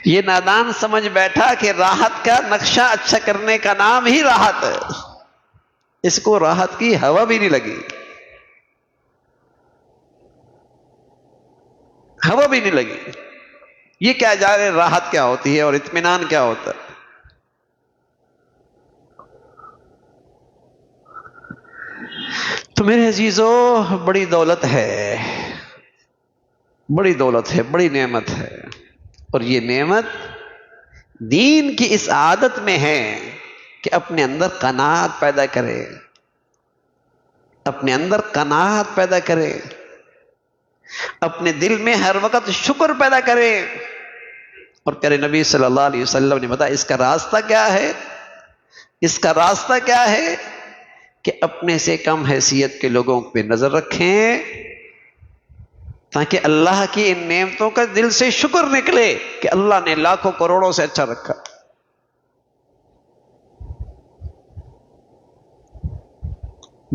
یہ نادان سمجھ بیٹھا کہ راحت کا نقشہ اچھا کرنے کا نام ہی راحت ہے، اس کو راحت کی ہوا بھی نہیں لگی، ہوا بھی نہیں لگی۔ یہ کیا جانے راحت کیا ہوتی ہے اور اطمینان کیا ہوتا ہے۔ تو میرے عزیزو، بڑی دولت ہے، بڑی دولت ہے، بڑی نعمت ہے، اور یہ نعمت دین کی اس عادت میں ہے کہ اپنے اندر قناعت پیدا کرے، اپنے اندر قناعت پیدا کرے، اپنے دل میں ہر وقت شکر پیدا کرے۔ اور پیارے نبی صلی اللہ علیہ وسلم نے بتایا اس کا راستہ کیا ہے، اس کا راستہ کیا ہے کہ اپنے سے کم حیثیت کے لوگوں پہ نظر رکھیں، تاکہ اللہ کی ان نعمتوں کا دل سے شکر نکلے کہ اللہ نے لاکھوں کروڑوں سے اچھا رکھا۔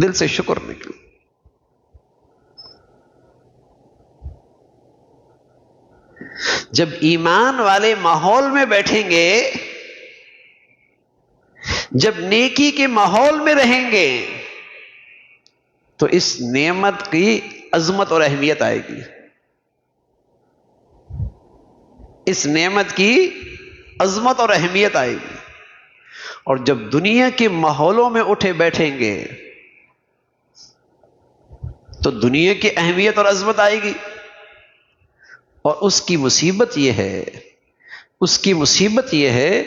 دل سے شکر نکلے۔ جب ایمان والے ماحول میں بیٹھیں گے، جب نیکی کے ماحول میں رہیں گے، تو اس نعمت کی عظمت اور اہمیت آئے گی، اس نعمت کی عظمت اور اہمیت آئے گی، اور جب دنیا کے ماحولوں میں اٹھے بیٹھیں گے تو دنیا کی اہمیت اور عظمت آئے گی، اور اس کی مصیبت یہ ہے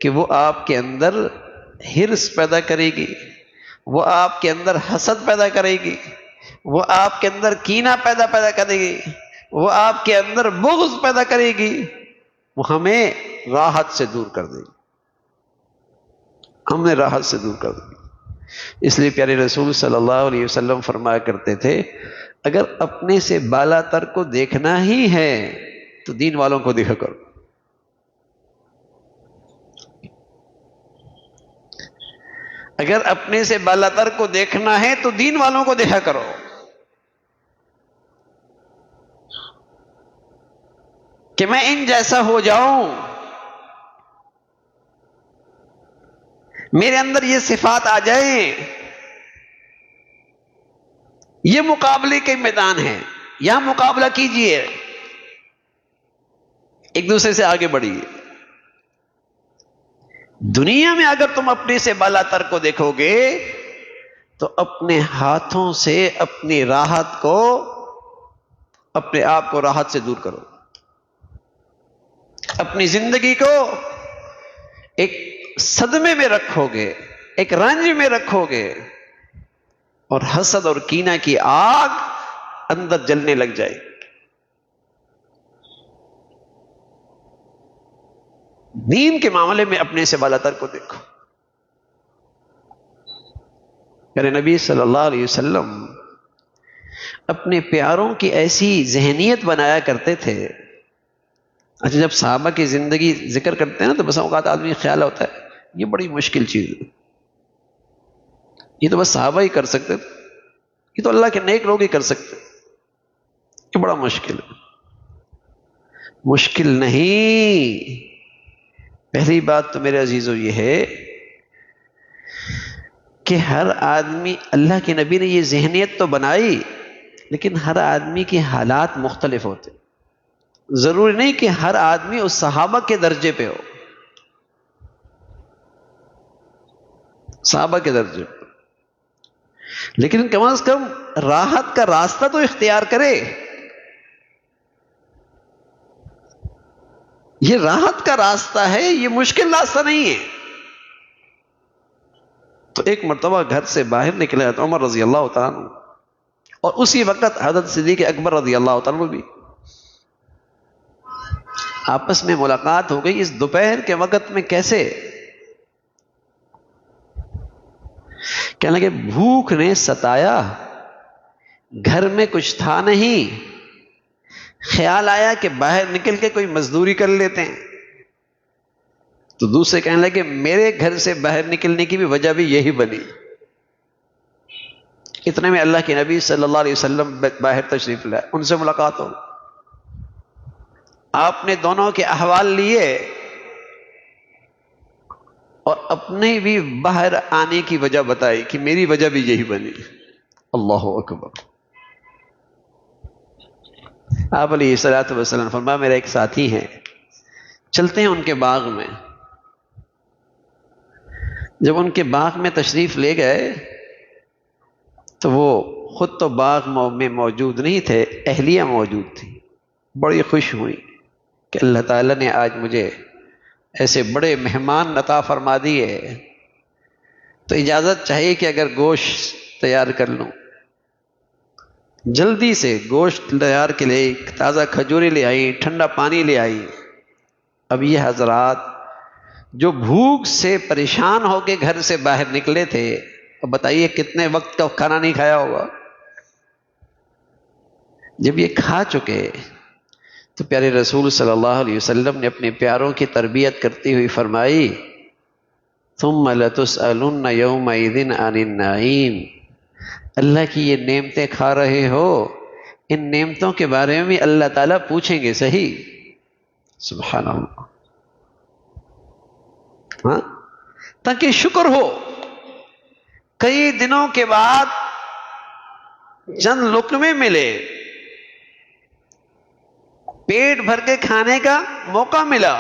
کہ وہ آپ کے اندر ہرس پیدا کرے گی، وہ آپ کے اندر حسد پیدا کرے گی، وہ آپ کے اندر کینہ پیدا کرے گی، وہ آپ کے اندر بغض پیدا کرے گی، وہ ہمیں راحت سے دور کر دے گی، ہم نے راحت سے دور کر دی۔ اس لیے پیارے رسول صلی اللہ علیہ وسلم فرمایا کرتے تھے اگر اپنے سے بالا تر کو دیکھنا ہی ہے تو دین والوں کو دیکھا کرو، اگر اپنے سے بالا تر کو دیکھنا ہے تو دین والوں کو دیکھا کرو۔ کہ میں ان جیسا ہو جاؤں، میرے اندر یہ صفات آ جائیں، یہ مقابلے کے میدان ہے، یہاں مقابلہ کیجئے، ایک دوسرے سے آگے بڑھیے۔ دنیا میں اگر تم اپنے سے بالا تر کو دیکھو گے تو اپنے ہاتھوں سے اپنی راحت کو، اپنے آپ کو راحت سے دور کرو، اپنی زندگی کو ایک صدمے میں رکھو گے، ایک رنج میں رکھو گے، اور حسد اور کینہ کی آگ اندر جلنے لگ جائے گی۔ دین کے معاملے میں اپنے سے بالا تر کو دیکھو۔ میرے نبی صلی اللہ علیہ وسلم اپنے پیاروں کی ایسی ذہنیت بنایا کرتے تھے۔ اچھا، جب صحابہ کی زندگی ذکر کرتے ہیں نا تو بس اوقات آدمی خیال ہوتا ہے یہ بڑی مشکل چیز ہے، یہ تو بس صحابہ ہی کر سکتے تھے، یہ تو اللہ کے نیک لوگ ہی کر سکتے، یہ بڑا مشکل ہے۔ مشکل نہیں، پہلی بات تو میرے عزیزو یہ ہے کہ ہر آدمی، اللہ کے نبی نے یہ ذہنیت تو بنائی لیکن ہر آدمی کے حالات مختلف ہوتے، ضروری نہیں کہ ہر آدمی اس صحابہ کے درجے پہ ہو، صحابہ کے درجے پہ، لیکن کم از کم راحت کا راستہ تو اختیار کرے۔ یہ راحت کا راستہ ہے، یہ مشکل راستہ نہیں ہے۔ تو ایک مرتبہ گھر سے باہر نکلے تو عمر رضی اللہ تعالیٰ عنہ، اور اسی وقت حضرت صدیق اکبر رضی اللہ تعالیٰ عنہ بھی، آپس میں ملاقات ہو گئی۔ اس دوپہر کے وقت میں کیسے؟ کہنے لگے بھوک نے ستایا، گھر میں کچھ تھا نہیں، خیال آیا کہ باہر نکل کے کوئی مزدوری کر لیتے ہیں۔ تو دوسرے کہنے لگے میرے گھر سے باہر نکلنے کی بھی وجہ بھی یہی بنی۔ اتنے میں اللہ کے نبی صلی اللہ علیہ وسلم باہر تشریف لائے، ان سے ملاقات ہو، آپ نے دونوں کے احوال لیے اور اپنے بھی باہر آنے کی وجہ بتائی کہ میری وجہ بھی یہی بنی۔ اللہ اکبر۔ آپ علیہ الصلوۃ والسلام فرمایا میرا ایک ساتھی ہے، چلتے ہیں ان کے باغ میں۔ جب ان کے باغ میں تشریف لے گئے تو وہ خود تو باغ میں موجود نہیں تھے، اہلیہ موجود تھی، بڑی خوش ہوئی کہ اللہ تعالیٰ نے آج مجھے ایسے بڑے مہمان عطا فرما دیے، تو اجازت چاہیے کہ اگر گوشت تیار کر لوں۔ جلدی سے گوشت تیار کے لیے تازہ کھجوریں لے آئی، ٹھنڈا پانی لے آئی۔ اب یہ حضرات جو بھوک سے پریشان ہو کے گھر سے باہر نکلے تھے، اب بتائیے کتنے وقت کا کھانا نہیں کھایا ہوگا۔ جب یہ کھا چکے تو پیارے رسول صلی اللہ علیہ وسلم نے اپنے پیاروں کی تربیت کرتی ہوئی فرمائی ثم لتسألن یومئذ عن النعیم، اللہ کی یہ نعمتیں کھا رہے ہو، ان نعمتوں کے بارے میں اللہ تعالیٰ پوچھیں گے، صحیح؟ سبحان اللہ۔ ہاں، تاکہ شکر ہو، کئی دنوں کے بعد چند لقمے ملے، پیٹ بھر کے کھانے کا موقع ملا،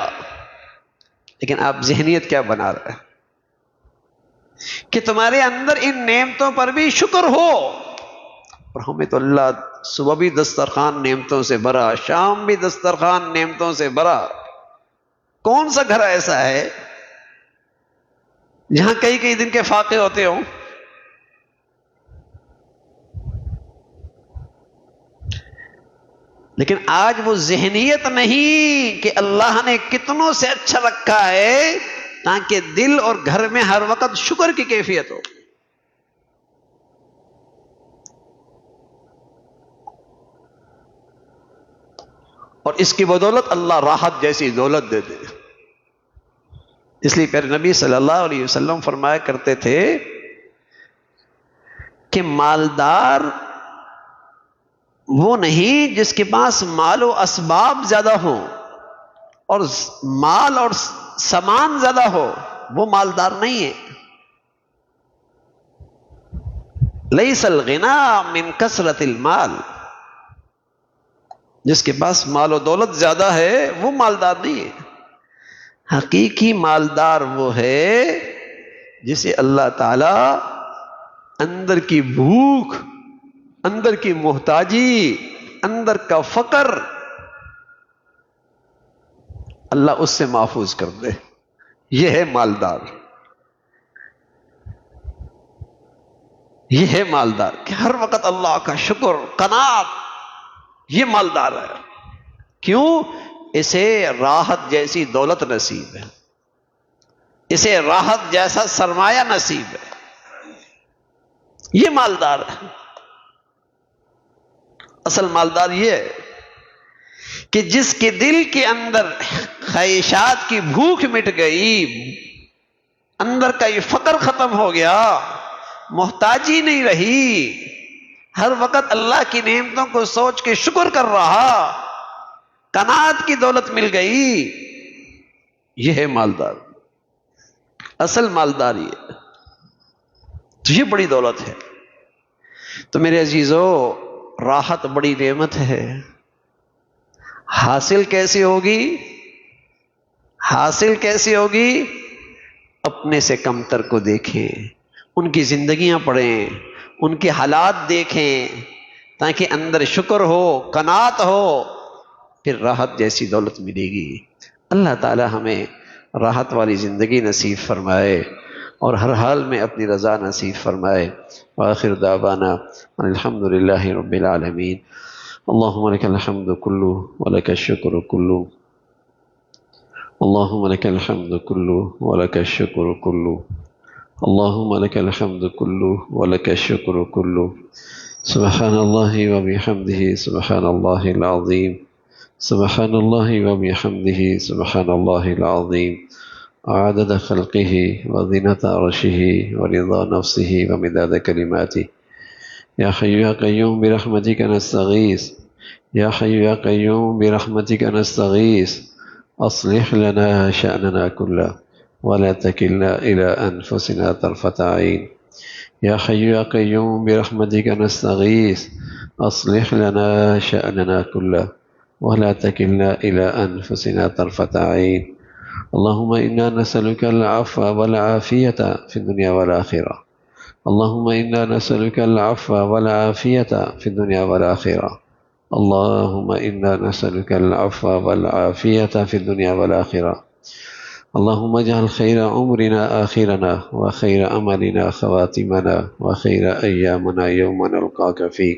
لیکن آپ ذہنیت کیا بنا رہے ہیں؟ کہ تمہارے اندر ان نعمتوں پر بھی شکر ہو. اور ہمیں تو اللہ صبح بھی دسترخوان نعمتوں سے بھرا، شام بھی دسترخوان نعمتوں سے بھرا. کون سا گھر ایسا ہے جہاں کئی کئی دن کے فاقے ہوتے ہوں؟ لیکن آج وہ ذہنیت نہیں کہ اللہ نے کتنوں سے اچھا رکھا ہے تاکہ دل اور گھر میں ہر وقت شکر کی کیفیت ہو. اور اس کی بدولت اللہ راحت جیسی دولت دے دے. اس لیے پھر نبی صلی اللہ علیہ وسلم فرمایا کرتے تھے کہ مالدار وہ نہیں جس کے پاس مال و اسباب زیادہ ہو اور مال اور سامان زیادہ ہو، وہ مالدار نہیں ہے. لیس الغنا من کثرت المال، جس کے پاس مال و دولت زیادہ ہے وہ مالدار نہیں ہے. حقیقی مالدار وہ ہے جسے اللہ تعالی اندر کی بھوک، اندر کی محتاجی، اندر کا فقر اللہ اس سے محفوظ کر دے. یہ ہے مالدار، یہ ہے مالدار کہ ہر وقت اللہ کا شکر، قناعت، یہ مالدار ہے. کیوں؟ اسے راحت جیسی دولت نصیب ہے، اسے راحت جیسا سرمایہ نصیب ہے. یہ مالدار ہے. اصل مالدار یہ ہے کہ جس کے دل کے اندر خواہشات کی بھوک مٹ گئی، اندر کا یہ فقر ختم ہو گیا، محتاجی نہیں رہی، ہر وقت اللہ کی نعمتوں کو سوچ کے شکر کر رہا، قناعت کی دولت مل گئی. یہ ہے مالدار. اصل مالدار یہ، تو یہ بڑی دولت ہے. تو میرے عزیزو، راحت بڑی نعمت ہے. حاصل کیسے ہوگی؟ حاصل کیسے ہوگی؟ اپنے سے کمتر کو دیکھیں، ان کی زندگیاں پڑھیں، ان کے حالات دیکھیں، تاکہ اندر شکر ہو، قناعت ہو، پھر راحت جیسی دولت ملے گی. اللہ تعالی ہمیں راحت والی زندگی نصیب فرمائے اور ہر حال میں اپنی رضا نصیب فرمائے. وآخر دعوانا الحمد للہ رب العالمین. اللہم لک الحمد کلہ ولک الشکر کلہ، اللہم لک الحمد کلہ ولک الشکر کلہ، اللہم لک الحمد کلہ ولک الشکر کلہ. سبحان اللہ وبحمدہ سبحان اللہ العظیم، سبحان اللہ وبحمدہ سبحان اللہ العظیم. عدد خلقہ وزنۃ عرشہ ورضا نفسہ ومداد کلماتہ. یا حی یا قیوم برحمتک نستغیث، یا حی یا قیوم برحمتک نستغیث. اصلح لنا شأننا كله ولا تكلنا إلى أنفسنا طرفة عين. يا حي يا قيوم برحمتك نستغيث، أصلح لنا شأننا كله ولا تكلنا إلى أنفسنا طرفة عين. اللهم إنا نسألك العفو والعافية في الدنيا والآخرة، اللهم إنا نسألك العفو والعافية في الدنيا والآخرة، اللهم إنا نسألك العفو والعافية في الدنيا والآخرة. اللهم اجعل خير عمرنا آخرنا وخير أملنا خواتمنا وخير أيامنا يوم نلقاك فيه.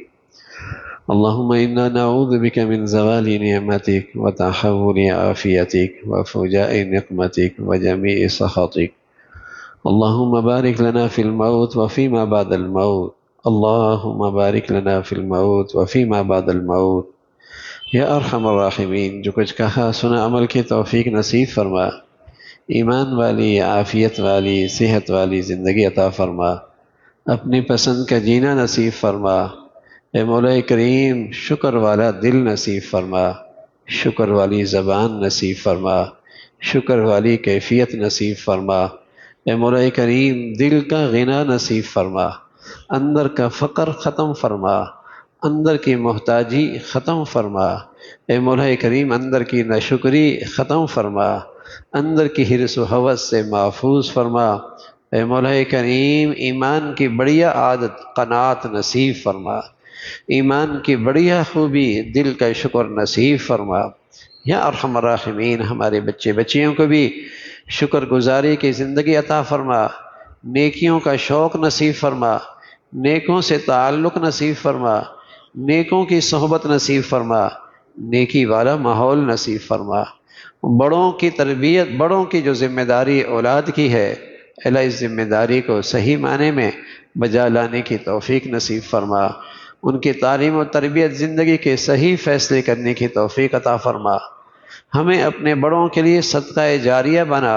اللهم إنا نعوذ بك من زوال نعمتك وتحول عافيتك وفجاء نقمتك وجميع سخطك. اللهم بارك لنا في الموت وفيما بعد الموت، اللهم بارك لنا في الموت وفيما بعد الموت. یا ارحم الراحمین، جو کچھ کہا سنا عمل کی توفیق نصیب فرما، ایمان والی، عافیت والی، صحت والی زندگی عطا فرما، اپنی پسند کا جینا نصیب فرما. اے مولا کریم، شکر والا دل نصیب فرما، شکر والی زبان نصیب فرما، شکر والی کیفیت نصیب فرما. اے مولا کریم، دل کا غنا نصیب فرما، اندر کا فقر ختم فرما، اندر کی محتاجی ختم فرما. اے مولا کریم، اندر کی ناشکری ختم فرما، اندر کی حرص و ہوس سے محفوظ فرما. اے مولا کریم ایمان کی بڑھیا عادت قناعت نصیب فرما، ایمان کی بڑھیا خوبی دل کا شکر نصیب فرما۔ یا ارحم الراحمین ہمارے بچے بچیوں کو بھی شکر گزاری کی زندگی عطا فرما، نیکیوں کا شوق نصیب فرما، نیکوں سے تعلق نصیب فرما، نیکوں کی صحبت نصیب فرما، نیکی والا ماحول نصیب فرما۔ بڑوں کی تربیت، بڑوں کی جو ذمہ داری اولاد کی ہے، اللہ اس ذمہ داری کو صحیح معنی میں بجا لانے کی توفیق نصیب فرما، ان کی تعلیم و تربیت زندگی کے صحیح فیصلے کرنے کی توفیق عطا فرما۔ ہمیں اپنے بڑوں کے لیے صدقہ جاریہ بنا،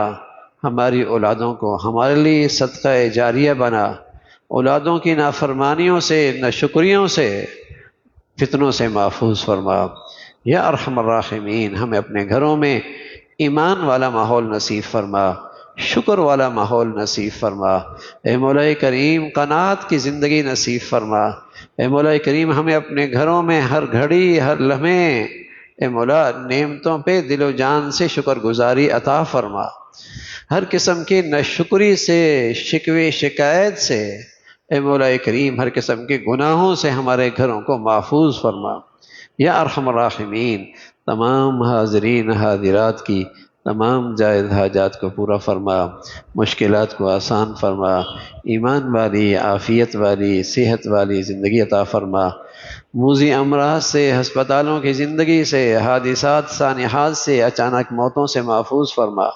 ہماری اولادوں کو ہمارے لیے صدقہ جاریہ بنا، اولادوں کی نافرمانیوں سے، ناشکریوں سے، فتنوں سے محفوظ فرما۔ یا ارحم الراحمین ہمیں اپنے گھروں میں ایمان والا ماحول نصیب فرما، شکر والا ماحول نصیب فرما۔ اے مولا کریم قناعت کی زندگی نصیب فرما۔ اے مولا کریم ہمیں اپنے گھروں میں ہر گھڑی ہر لمحے اے مولا نعمتوں پہ دل و جان سے شکر گزاری عطا فرما، ہر قسم کی ناشکری سے، شکوے شکایت سے، اے مولا کریم ہر قسم کے گناہوں سے ہمارے گھروں کو محفوظ فرما۔ یا ارحم الراحمین تمام حاضرین حاضرات کی تمام جائز حاجات کو پورا فرما، مشکلات کو آسان فرما، ایمان والی، عافیت والی، صحت والی زندگی عطا فرما، موذی امراض سے، ہسپتالوں کی زندگی سے، حادثات سانحات سے، اچانک موتوں سے محفوظ فرما۔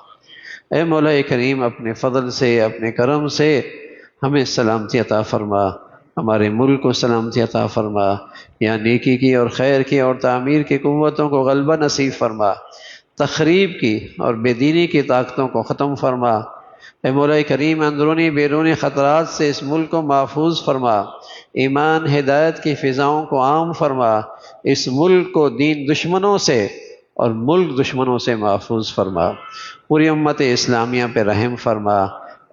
اے مولا کریم اپنے فضل سے، اپنے کرم سے ہمیں سلامتی عطا فرما، ہمارے ملک کو سلامتی عطا فرما، یا نیکی کی اور خیر کی اور تعمیر کی قوتوں کو غلبہ نصیب فرما، تخریب کی اور بے دینی کی طاقتوں کو ختم فرما۔ اے مولا کریم اندرونی بیرونی خطرات سے اس ملک کو محفوظ فرما، ایمان ہدایت کی فضاؤں کو عام فرما، اس ملک کو دین دشمنوں سے اور ملک دشمنوں سے محفوظ فرما، پوری امت اسلامیہ پہ رحم فرما،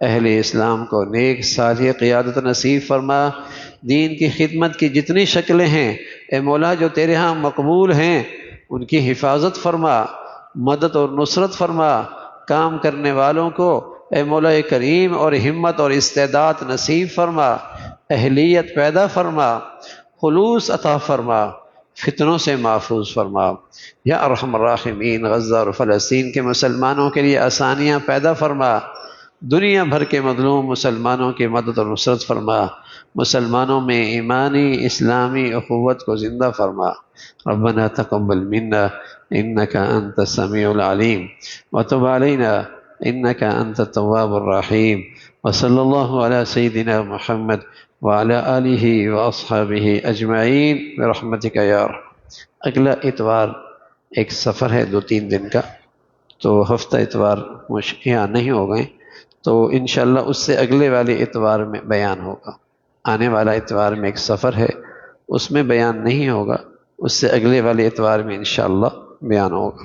اہل اسلام کو نیک صالح قیادت نصیب فرما، دین کی خدمت کی جتنی شکلیں ہیں اے مولا جو تیرے ہاں مقبول ہیں ان کی حفاظت فرما، مدد اور نصرت فرما، کام کرنے والوں کو اے مولا کریم اور ہمت اور استعداد نصیب فرما، اہلیت پیدا فرما، خلوص عطا فرما، فتنوں سے محفوظ فرما۔ یا ارحم الراحمین غزہ اور فلسطین کے مسلمانوں کے لیے آسانیاں پیدا فرما، دنیا بھر کے مظلوم مسلمانوں کی مدد اور نصرت فرما، مسلمانوں میں ایمانی اسلامی اخوت کو زندہ فرما۔ ربنا تقبل منا انك انت السميع العليم وتب علينا انك انت التواب الرحيم وصلى الله على سيدنا محمد وعلى آلہ واصحابہ اجمعین برحمتک یا رب۔ اگلا اتوار ایک سفر ہے 2-3 دن کا، تو ہفتہ اتوار یہاں نہیں ہو گئے، تو انشاءاللہ اس سے اگلے والے اتوار میں بیان ہوگا۔ آنے والا اتوار میں ایک سفر ہے، اس میں بیان نہیں ہوگا، اس سے اگلے والے اتوار میں انشاءاللہ بیان ہوگا۔